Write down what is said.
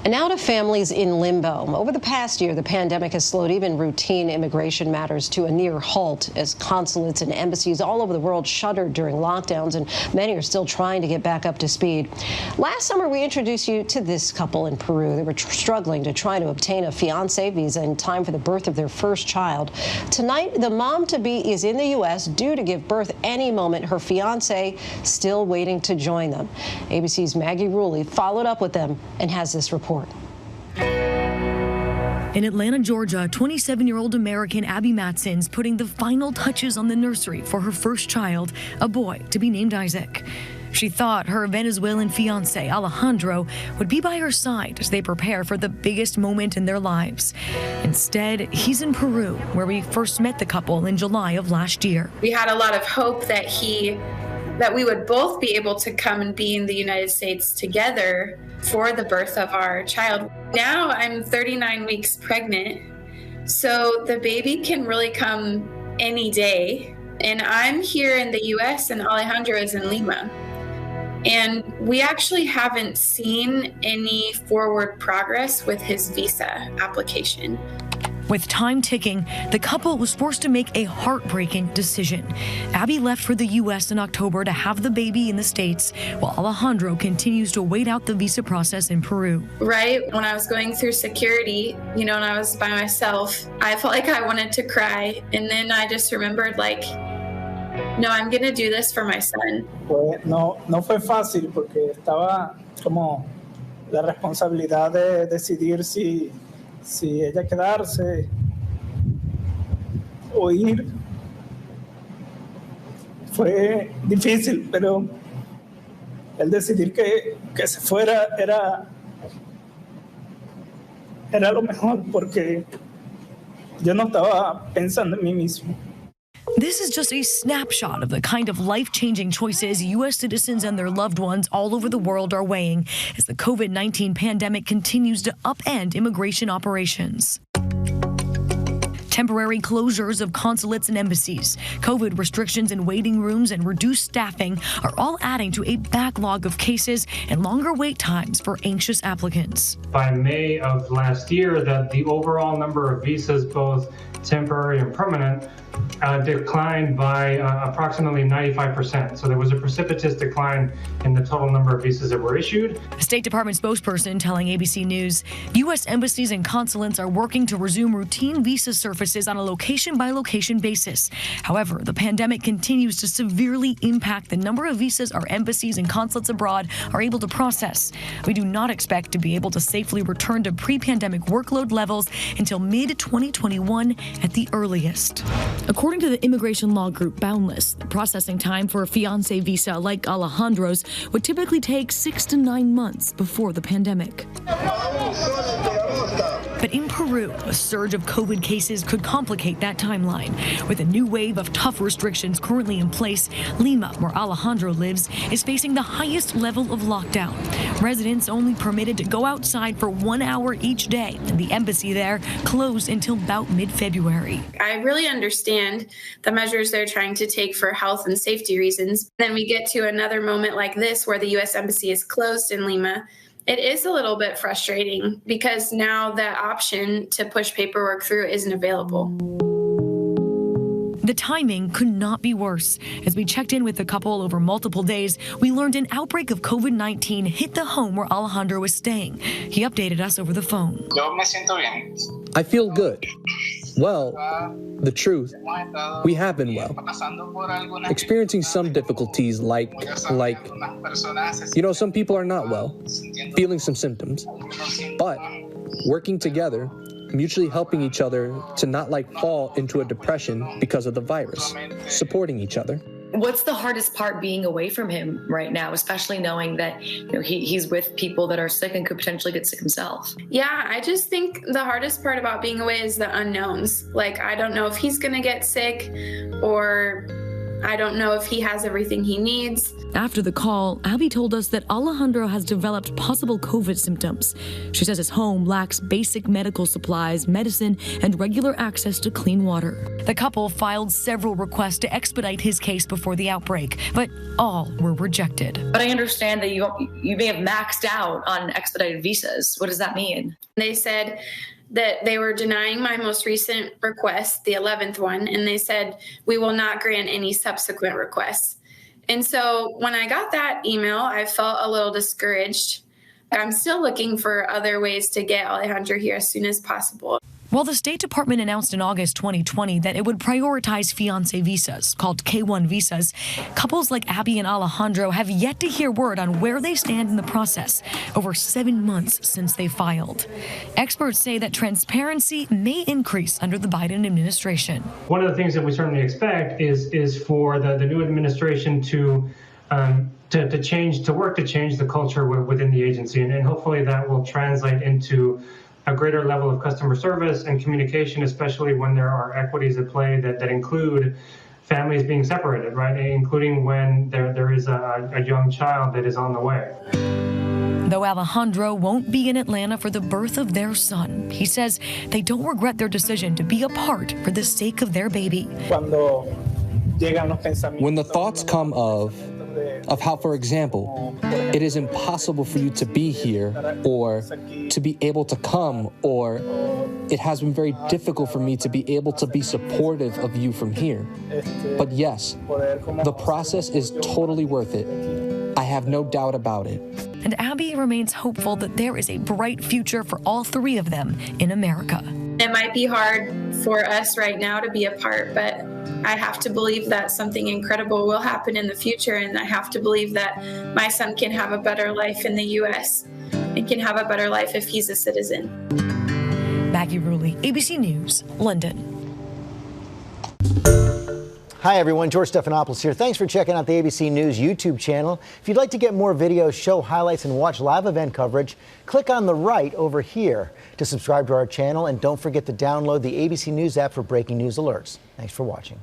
And now to families in limbo. Over the past year, the pandemic has slowed even routine immigration matters to a near halt as consulates and embassies all over the world shuttered during lockdowns, and many are still trying to get back up to speed. Last summer, we introduced you to this couple in Peru. They were struggling to try to obtain a fiancé visa in time for the birth of their first child. Tonight, the mom-to-be is in the U.S. due to give birth any moment. Her fiancé still waiting to join them. ABC's Maggie Rulli followed up with them and has this report. In Atlanta, Georgia, 27-year-old American Abby Matson's putting the final touches on the nursery for her first child, a boy to be named Isaac. She thought her Venezuelan fiancé, Alejandro, would be by her side as they prepare for the biggest moment in their lives. Instead, he's in Peru, where we first met the couple in July of last year. We had a lot of hope that we would both be able to come and be in the United States together for the birth of our child. Now I'm 39 weeks pregnant, so the baby can really come any day. And I'm here in the US and Alejandro is in Lima. And we actually haven't seen any forward progress with his visa application. With time ticking, the couple was forced to make a heartbreaking decision. Abby left for the U.S. in October to have the baby in the States, while Alejandro continues to wait out the visa process in Peru. Right when I was going through security, and I was by myself, I felt like I wanted to cry. And then I just remembered, no, I'm going to do this for my son. No fue fácil porque estaba como la responsabilidad de decidir si ella quedarse o ir. Fue difícil, pero el decidir que se fuera era lo mejor porque yo no estaba pensando en mí mismo. This is just a snapshot of the kind of life-changing choices U.S. citizens and their loved ones all over the world are weighing as the COVID-19 pandemic continues to upend immigration operations. Temporary closures of consulates and embassies, COVID restrictions in waiting rooms, and reduced staffing are all adding to a backlog of cases and longer wait times for anxious applicants. By May of last year, the overall number of visas, both temporary and permanent, declined by approximately 95%. So there was a precipitous decline in the total number of visas that were issued. A State Department spokesperson telling ABC News, U.S. embassies and consulates are working to resume routine visa services on a location-by-location basis. However, the pandemic continues to severely impact the number of visas our embassies and consulates abroad are able to process. We do not expect to be able to safely return to pre-pandemic workload levels until mid-2021 at the earliest. According to the immigration law group Boundless, the processing time for a fiancé visa like Alejandro's would typically take 6 to 9 months before the pandemic. But in Peru, a surge of COVID cases could complicate that timeline. With a new wave of tough restrictions currently in place, Lima, where Alejandro lives, is facing the highest level of lockdown. Residents only permitted to go outside for 1 hour each day, and the embassy there closed until about mid-February. I really understand the measures they're trying to take for health and safety reasons. Then we get to another moment like this where the U.S. Embassy is closed in Lima. It is a little bit frustrating because now that option to push paperwork through isn't available. The timing could not be worse. As we checked in with the couple over multiple days, we learned an outbreak of COVID-19 hit the home where Alejandro was staying. He updated us over the phone. I feel good. Well, the truth, we have been well. Experiencing some difficulties like, some people are not well, feeling some symptoms, but working together, mutually helping each other to not fall into a depression because of the virus, supporting each other. What's the hardest part being away from him right now, especially knowing that he's with people that are sick and could potentially get sick himself? Yeah, I just think the hardest part about being away is the unknowns. I don't know if he's going to get sick or I don't know if he has everything he needs. After the call, Abby told us that Alejandro has developed possible COVID symptoms. She says his home lacks basic medical supplies, medicine, and regular access to clean water. The couple filed several requests to expedite his case before the outbreak, but all were rejected. But I understand that you may have maxed out on expedited visas. What does that mean? They said that they were denying my most recent request, the 11th one, and they said, we will not grant any subsequent requests. And so when I got that email, I felt a little discouraged. I'm still looking for other ways to get Alejandro here as soon as possible. While the State Department announced in August 2020 that it would prioritize fiancé visas, called K-1 visas, couples like Abby and Alejandro have yet to hear word on where they stand in the process, over 7 months since they filed. Experts say that transparency may increase under the Biden administration. One of the things that we certainly expect is for the new administration to work to change the culture within the agency, and hopefully that will translate into a greater level of customer service and communication, especially when there are equities at play that include families being separated, right? Including when there is a young child that is on the way. Though Alejandro won't be in Atlanta for the birth of their son, he says they don't regret their decision to be apart for the sake of their baby. When the thoughts come of how, for example, it is impossible for you to be here or to be able to come, or it has been very difficult for me to be able to be supportive of you from here. But yes, the process is totally worth it. I have no doubt about it. And Abby remains hopeful that there is a bright future for all three of them in America. It might be hard for us right now to be apart, but I have to believe that something incredible will happen in the future, and I have to believe that my son can have a better life in the U.S. and can have a better life if he's a citizen. Maggie Rulli, ABC News, London. Hi everyone, George Stephanopoulos here. Thanks for checking out the ABC News YouTube channel. If you'd like to get more videos, show highlights, and watch live event coverage, click on the right over here to subscribe to our channel, and don't forget to download the ABC News app for breaking news alerts. Thanks for watching.